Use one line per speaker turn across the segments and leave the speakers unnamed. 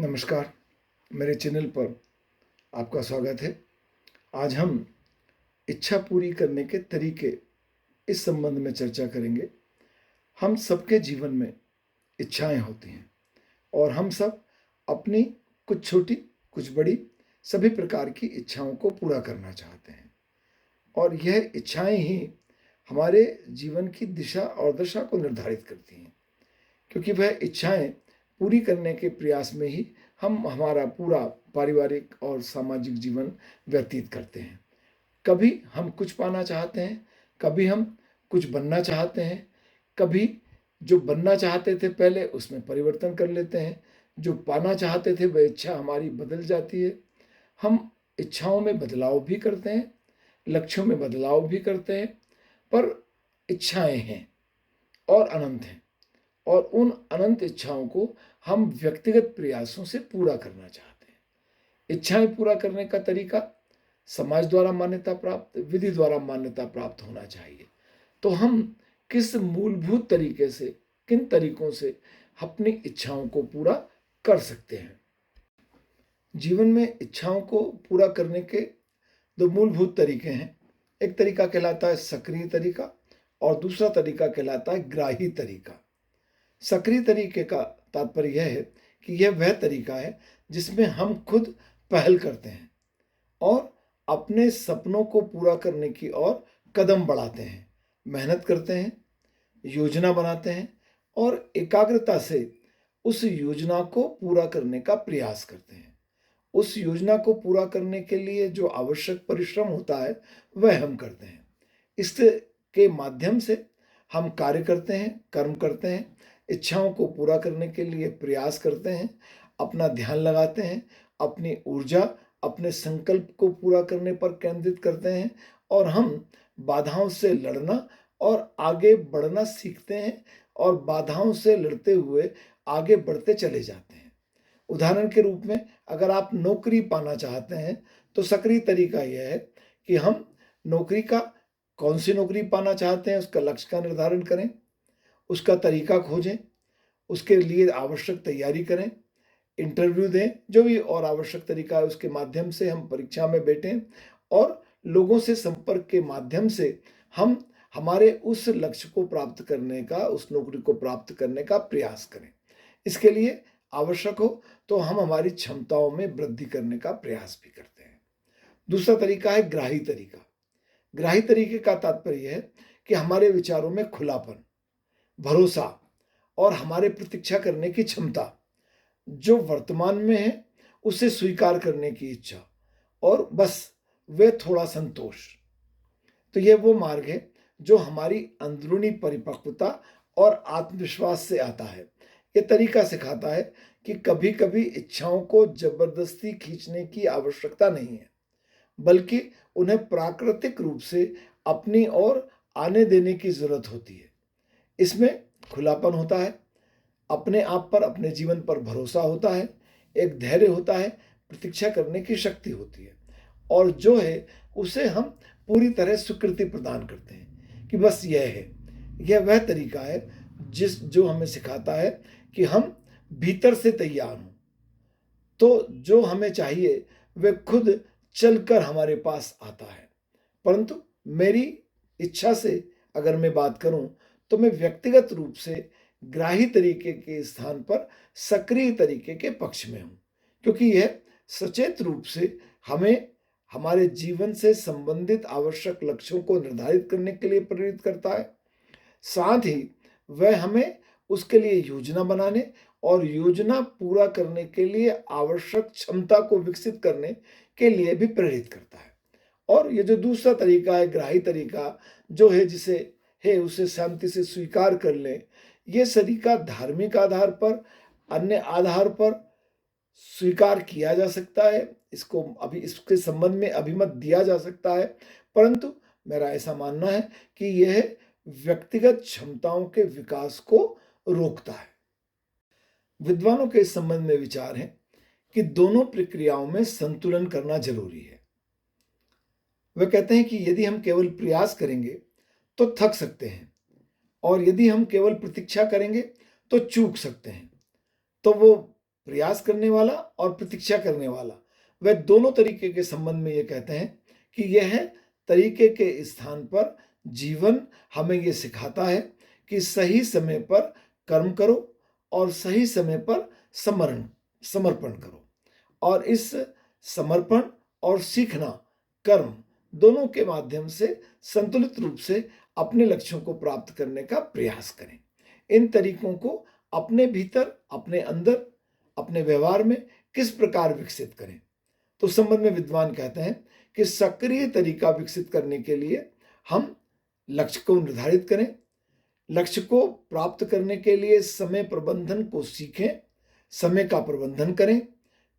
नमस्कार, मेरे चैनल पर आपका स्वागत है। आज हम इच्छा पूरी करने के तरीके इस संबंध में चर्चा करेंगे। हम सबके जीवन में इच्छाएं होती हैं और हम सब अपनी कुछ छोटी, कुछ बड़ी, सभी प्रकार की इच्छाओं को पूरा करना चाहते हैं और यह इच्छाएं ही हमारे जीवन की दिशा और दशा को निर्धारित करती हैं, क्योंकि वह इच्छाएं पूरी करने के प्रयास में ही हम हमारा पूरा पारिवारिक और सामाजिक जीवन व्यतीत करते हैं। कभी हम कुछ पाना चाहते हैं, कभी हम कुछ बनना चाहते हैं, कभी जो बनना चाहते थे पहले उसमें परिवर्तन कर लेते हैं, जो पाना चाहते थे वह इच्छा हमारी बदल जाती है। हम इच्छाओं में बदलाव भी करते हैं, लक्ष्यों में बदलाव भी करते हैं, पर इच्छाएं हैं और अनंत हैं और उन अनंत इच्छाओं को हम व्यक्तिगत प्रयासों से पूरा करना चाहते हैं। इच्छाएं पूरा करने का तरीका समाज द्वारा मान्यता प्राप्त, विधि द्वारा मान्यता प्राप्त होना चाहिए। तो हम किस मूलभूत तरीके से, किन तरीकों से अपनी इच्छाओं को पूरा कर सकते हैं? जीवन में इच्छाओं को पूरा करने के दो मूलभूत तरीके हैं। एक तरीका कहलाता है सक्रिय तरीका और दूसरा तरीका कहलाता है ग्राही तरीका। सक्रिय तरीके का तात्पर्य यह है कि यह वह तरीका है जिसमें हम खुद पहल करते हैं और अपने सपनों को पूरा करने की ओर कदम बढ़ाते हैं, मेहनत करते हैं, योजना बनाते हैं और एकाग्रता से उस योजना को पूरा करने का प्रयास करते हैं। उस योजना को पूरा करने के लिए जो आवश्यक परिश्रम होता है वह हम करते हैं। इसके माध्यम से हम कार्य करते हैं, कर्म करते हैं, इच्छाओं को पूरा करने के लिए प्रयास करते हैं, अपना ध्यान लगाते हैं, अपनी ऊर्जा अपने संकल्प को पूरा करने पर केंद्रित करते हैं और हम बाधाओं से लड़ना और आगे बढ़ना सीखते हैं और बाधाओं से लड़ते हुए आगे बढ़ते चले जाते हैं। उदाहरण के रूप में अगर आप नौकरी पाना चाहते हैं तो सक्रिय तरीका यह है कि हम नौकरी का, कौन सी नौकरी पाना चाहते हैं उसका लक्ष्य का निर्धारण करें, उसका तरीका खोजें, उसके लिए आवश्यक तैयारी करें, इंटरव्यू दें, जो भी और आवश्यक तरीका है उसके माध्यम से हम परीक्षा में बैठें और लोगों से संपर्क के माध्यम से हम हमारे उस लक्ष्य को प्राप्त करने का, उस नौकरी को प्राप्त करने का प्रयास करें। इसके लिए आवश्यक हो तो हम हमारी क्षमताओं में वृद्धि करने का प्रयास भी करते हैं। दूसरा तरीका है ग्राही तरीका। ग्राही तरीके का तात्पर्य है कि हमारे विचारों में खुलापन, भरोसा और हमारे प्रतीक्षा करने की क्षमता, जो वर्तमान में है उसे स्वीकार करने की इच्छा और बस वे थोड़ा संतोष। तो यह वो मार्ग है जो हमारी अंदरूनी परिपक्वता और आत्मविश्वास से आता है। ये तरीका सिखाता है कि कभी कभी इच्छाओं को जबरदस्ती खींचने की आवश्यकता नहीं है, बल्कि उन्हें प्राकृतिक रूप से अपनी ओर आने देने की जरूरत होती है। इसमें खुलापन होता है, अपने आप पर, अपने जीवन पर भरोसा होता है, एक धैर्य होता है, प्रतीक्षा करने की शक्ति होती है और जो है उसे हम पूरी तरह स्वीकृति प्रदान करते हैं कि बस यह है। यह वह तरीका है जो हमें सिखाता है कि हम भीतर से तैयार हों, तो जो हमें चाहिए वह खुद चलकर हमारे पास आता है। परंतु मेरी इच्छा से अगर मैं बात करूं तो मैं व्यक्तिगत रूप से ग्राही तरीके के स्थान पर सक्रिय तरीके के पक्ष में हूं, क्योंकि यह सचेत रूप से हमें हमारे जीवन से संबंधित आवश्यक लक्ष्यों को निर्धारित करने के लिए प्रेरित करता है। साथ ही वह हमें उसके लिए योजना बनाने और योजना पूरा करने के लिए आवश्यक क्षमता को विकसित करने के लिए भी प्रेरित करता है। और ये जो दूसरा तरीका है, ग्राही तरीका, जो है जिसे है उसे शांति से स्वीकार कर लें, ये तरीका धार्मिक आधार पर, अन्य आधार पर स्वीकार किया जा सकता है। इसको अभी इसके संबंध में अभिमत दिया जा सकता है, परंतु मेरा ऐसा मानना है कि यह व्यक्तिगत क्षमताओं के विकास को रोकता है। विद्वानों के इस संबंध में विचार है कि दोनों प्रक्रियाओं में संतुलन करना जरूरी है। वे कहते हैं कि यदि हम केवल प्रयास करेंगे तो थक सकते हैं और यदि हम केवल प्रतीक्षा करेंगे तो चूक सकते हैं। तो वो प्रयास करने वाला और प्रतीक्षा करने वाला, वह दोनों तरीके के संबंध में ये कहते हैं कि यह तरीके के स्थान पर जीवन हमें ये सिखाता है कि सही समय पर कर्म करो और सही समय पर समर्पण करो, और इस समर्पण और सीखना कर्म दोनों के माध्यम से संतुलित रूप से अपने लक्ष्यों को प्राप्त करने का प्रयास करें। इन तरीकों को अपने भीतर, अपने अंदर, अपने व्यवहार में किस प्रकार विकसित करें, तो संबंध में विद्वान कहते हैं कि सक्रिय तरीका विकसित करने के लिए हम लक्ष्य को निर्धारित करें, लक्ष्य को प्राप्त करने के लिए समय प्रबंधन को सीखें, समय का प्रबंधन करें,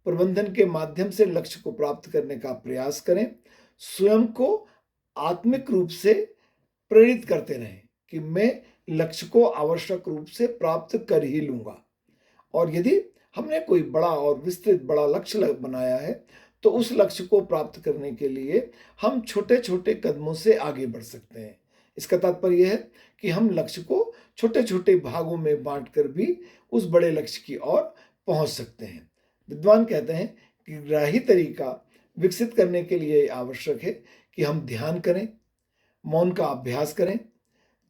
प्रबंधन के माध्यम से लक्ष्य को प्राप्त करने का प्रयास करें, स्वयं को आत्मिक रूप से प्रेरित करते रहें कि मैं लक्ष्य को आवश्यक रूप से प्राप्त कर ही लूंगा। और यदि हमने कोई बड़ा और विस्तृत बड़ा लक्ष्य बनाया है तो उस लक्ष्य को प्राप्त करने के लिए हम छोटे छोटे कदमों से आगे बढ़ सकते हैं। इसका तात्पर्य यह है कि हम लक्ष्य को छोटे छोटे भागों में बांटकर भी उस बड़े लक्ष्य की ओर पहुंच सकते हैं। विद्वान कहते हैं कि ग्राही तरीका विकसित करने के लिए आवश्यक है कि हम ध्यान करें, मौन का अभ्यास करें,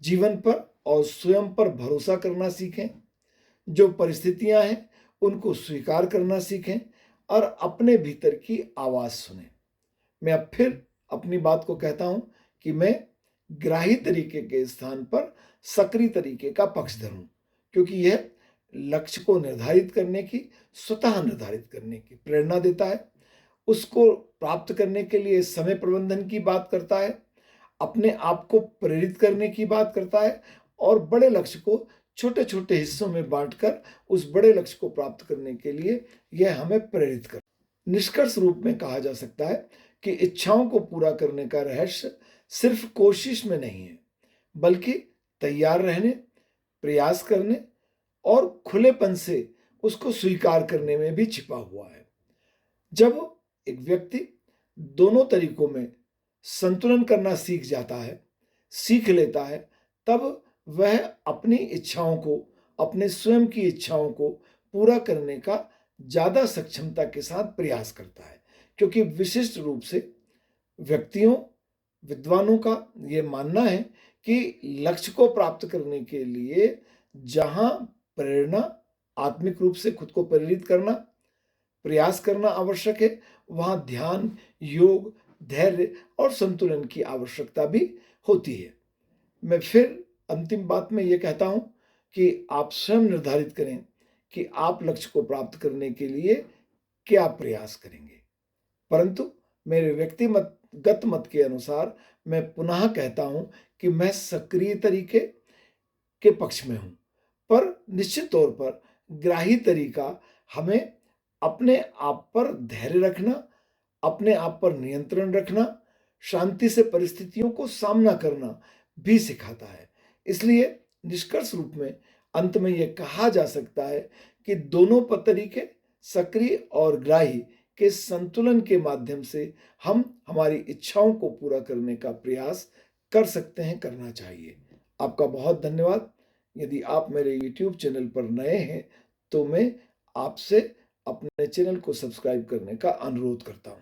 जीवन पर और स्वयं पर भरोसा करना सीखें, जो परिस्थितियां हैं उनको स्वीकार करना सीखें और अपने भीतर की आवाज सुनें। मैं अब फिर अपनी बात को कहता हूं कि मैं ग्राही तरीके के स्थान पर सक्रिय तरीके का पक्षधर हूं, क्योंकि यह लक्ष्य को निर्धारित करने की, स्वतः निर्धारित करने की प्रेरणा देता है, उसको प्राप्त करने के लिए समय प्रबंधन की बात करता है, अपने आप को प्रेरित करने की बात करता है और बड़े लक्ष्य को छोटे छोटे हिस्सों में बांटकर उस बड़े लक्ष्य को प्राप्त करने के लिए यह हमें प्रेरित कर। निष्कर्ष रूप में कहा जा सकता है कि इच्छाओं को पूरा करने का रहस्य सिर्फ कोशिश में नहीं है, बल्कि तैयार रहने, प्रयास करने और खुलेपन से उसको स्वीकार करने में भी छिपा हुआ है। जब एक व्यक्ति दोनों तरीकों में संतुलन करना सीख लेता है, तब वह अपनी इच्छाओं को, अपने स्वयं की इच्छाओं को पूरा करने का ज्यादा सक्षमता के साथ प्रयास करता है, क्योंकि विशिष्ट रूप से व्यक्तियों, विद्वानों का यह मानना है कि लक्ष्य को प्राप्त करने के लिए जहां प्रेरणा, आत्मिक रूप से खुद को प्रेरित करना, प्रयास करना आवश्यक है, वहां ध्यान, योग, धैर्य और संतुलन की आवश्यकता भी होती है। मैं फिर अंतिम बात में यह कहता हूं कि आप स्वयं निर्धारित करें कि आप लक्ष्य को प्राप्त करने के लिए क्या प्रयास करेंगे। परंतु मेरे व्यक्तिगत मत के अनुसार मैं पुनः कहता हूं कि मैं सक्रिय तरीके के पक्ष में हूं, पर निश्चित तौर पर ग्राही तरीका हमें अपने आप पर धैर्य रखना, अपने आप पर नियंत्रण रखना, शांति से परिस्थितियों को सामना करना भी सिखाता है। इसलिए निष्कर्ष रूप में अंत में यह कहा जा सकता है कि दोनों तरीके, सक्रिय और ग्राही के संतुलन के माध्यम से हम हमारी इच्छाओं को पूरा करने का प्रयास कर सकते हैं, करना चाहिए। आपका बहुत धन्यवाद। यदि आप मेरे YouTube चैनल पर नए हैं तो मैं आपसे अपने चैनल को सब्सक्राइब करने का अनुरोध करता हूं।